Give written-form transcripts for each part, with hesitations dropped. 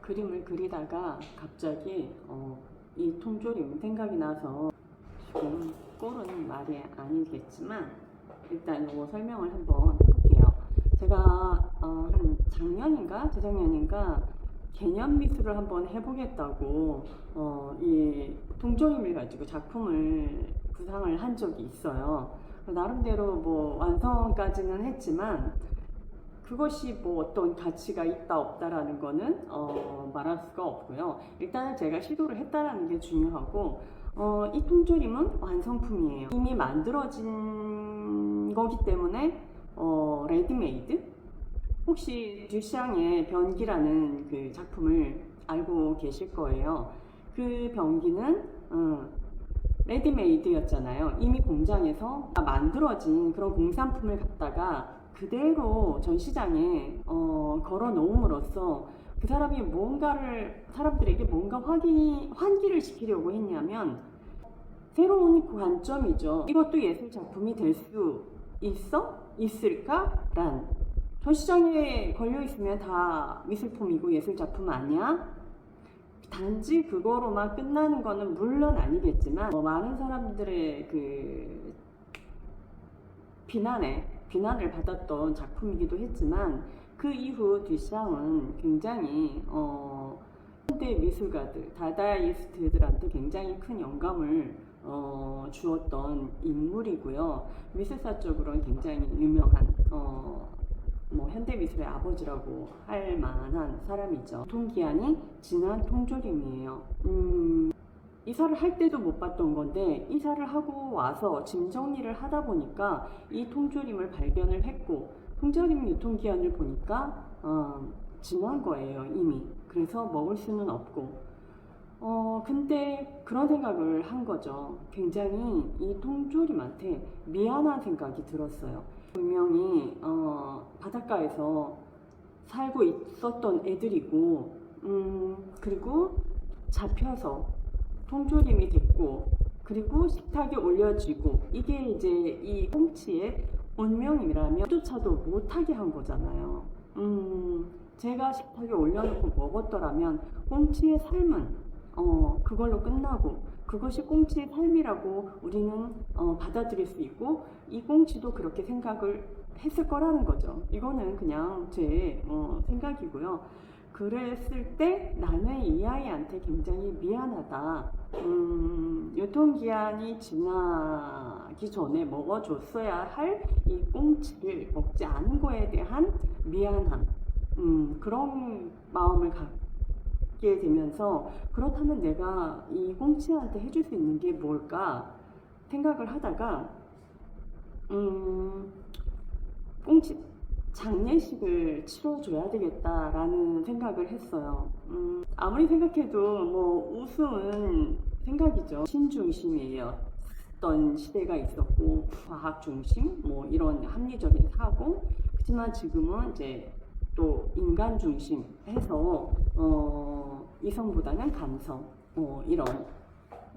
그림을 그리다가 갑자기 이 통조림 생각이 나서 지금 꼴은 말이 아니겠지만 일단 이거 설명을 한번 해볼게요. 제가 한 작년인가 재작년인가 개념 미술을 한번 해보겠다고 이 통조림을 가지고 작품을 구상을 한 적이 있어요. 나름대로 뭐 완성까지는 했지만 그것이 뭐 어떤 가치가 있다 없다라는 거는 말할 수가 없고요. 일단은 제가 시도를 했다라는 게 중요하고 이 통조림은 완성품이에요. 이미 만들어진 거기 때문에 레디메이드? 혹시 듀샹의 변기라는 그 작품을 알고 계실 거예요. 그 변기는 레디메이드였잖아요. 이미 공장에서 만들어진 그런 공산품을 갖다가 그대로 전시장에 걸어 놓음으로써 그 사람이 사람들에게 뭔가 환기를 시키려고 했냐면 새로운 관점이죠. 이것도 예술 작품이 될 수 있을까? 란 전시장에 걸려 있으면 다 미술품이고 예술 작품 아니야? 단지 그거로만 끝나는 거는 물론 아니겠지만 많은 사람들의 그 비난을 받았던 작품이기도 했지만 그 이후 듀샹은 굉장히 현대 미술가들, 다다이스트들한테 굉장히 큰 영감을 주었던 인물이고요. 미술사적으로는 굉장히 유명한 뭐 현대 미술의 아버지라고 할 만한 사람이죠. 유통기한이 지난 통조림이에요. 이사를 할 때도 못 봤던 건데 이사를 하고 와서 짐 정리를 하다 보니까 이 통조림을 발견을 했고 통조림 유통기한을 보니까 지난 거예요 이미. 그래서 먹을 수는 없고 근데 그런 생각을 한 거죠. 굉장히 이 통조림한테 미안한 생각이 들었어요. 분명히 바닷가에서 살고 있었던 애들이고 그리고 잡혀서 통조림이 됐고 그리고 식탁에 올려지고 이게 이제 이 꽁치의 운명이라면 조차도 못하게 한 거잖아요. 제가 식탁에 올려놓고 먹었더라면 꽁치의 삶은 그걸로 끝나고 그것이 꽁치의 삶이라고 우리는 받아들일 수 있고 이 꽁치도 그렇게 생각을 했을 거라는 거죠. 이거는 그냥 제 생각이고요. 그랬을 때 나는 이 아이한테 굉장히 미안하다. 유통기한이 지나기 전에 먹어줬어야 할 이 꽁치를 먹지 않은 거에 대한 미안함. 그런 마음을 갖게 되면서 그렇다면 내가 이 꽁치한테 해줄 수 있는 게 뭘까 생각을 하다가 꽁치 장례식을 치러줘야 되겠다라는 생각을 했어요. 아무리 생각해도 뭐 우스운 생각이죠. 신중심이었던 시대가 있었고 과학 중심 뭐 이런 합리적인 사고. 하지만 지금은 이제 또 인간 중심 해서 이성보다는 감성 이런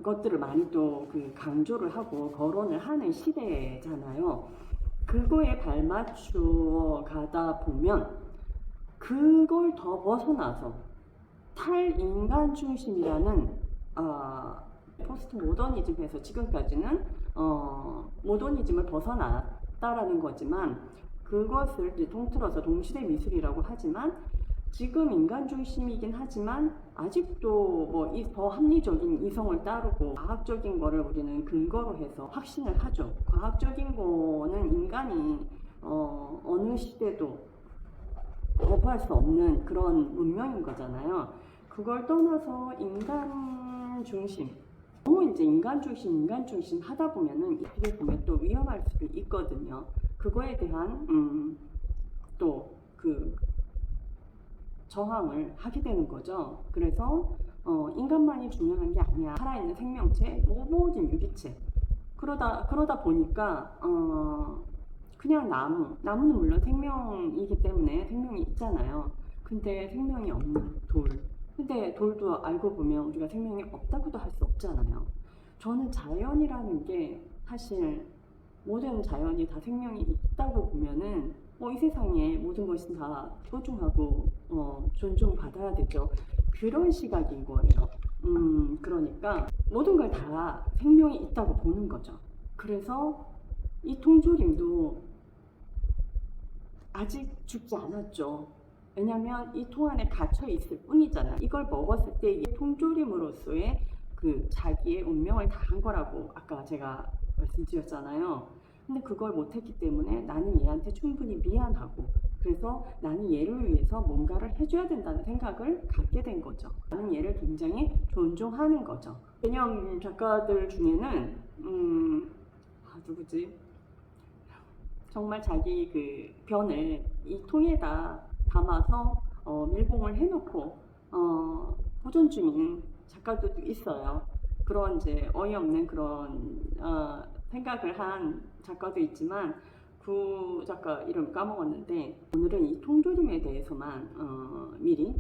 것들을 많이 또 그 강조를 하고 거론을 하는 시대잖아요. 그거에 발맞추어 가다 보면 그걸 더 벗어나서 탈인간 중심이라는 포스트 모더니즘에서 지금까지는 모더니즘을 벗어났다라는 거지만 그것을 이제 통틀어서 동시대 미술이라고 하지만 지금 인간 중심이긴 하지만 아직도 뭐 더 합리적인 이성을 따르고 과학적인 거를 우리는 근거로 해서 확신을 하죠. 과학적인 거는 인간이 어느 시대도 거부할 수 없는 그런 문명인 거잖아요. 그걸 떠나서 인간 중심, 너무 이제 인간 중심 하다 보면은 어떻게 보면 또 위험할 수도 있거든요. 그거에 대한 또 그 저항을 하게 되는 거죠. 그래서 인간만이 중요한 게 아니야. 살아있는 생명체, 모든 유기체. 그러다 보니까 그냥 나무는 물론 생명이기 때문에 생명이 있잖아요. 근데 생명이 없는 돌. 근데 돌도 알고 보면 우리가 생명이 없다고도 할 수 없잖아요. 저는 자연이라는 게 사실 모든 자연이 다 생명이 있다고 보면은 이 세상에 모든 것이 다 소중하고 존중받아야 되죠. 그런 시각인 거예요. 그러니까 모든 걸 다 생명이 있다고 보는 거죠. 그래서 이 통조림도 아직 죽지 않았죠. 왜냐면 이 통 안에 갇혀 있을 뿐이잖아요. 이걸 먹었을 때 이 통조림으로서의 그 자기의 운명을 다 한 거라고 아까 제가 말씀드렸잖아요. 근데 그걸 못했기 때문에 나는 얘한테 충분히 미안하고, 그래서 나는 얘를 위해서 뭔가를 해줘야 된다는 생각을 갖게 된 거죠. 나는 얘를 굉장히 존중하는 거죠. 개념 작가들 중에는 누구지? 정말 자기 그 변을 이 통에다 담아서 밀봉을 해놓고 보존 중인 작가들도 있어요. 그런 이제 어이없는 그런 생각을 한 작가도 있지만 그 작가 이름 까먹었는데, 오늘은 이 통조림에 대해서만 미리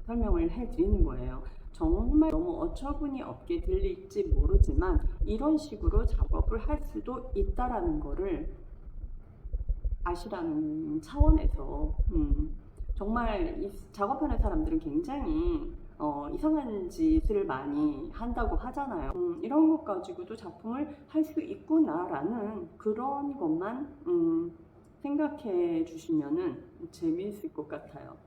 설명을 해드리는 거예요. 정말 너무 어처구니 없게 들릴지 모르지만 이런 식으로 작업을 할 수도 있다라는 거를 아시라는 차원에서 정말 이 작업하는 사람들은 굉장히 이상한 짓을 많이 한다고 하잖아요. 이런 것 가지고도 작품을 할 수 있구나라는 그런 것만 생각해 주시면은 재미있을 것 같아요.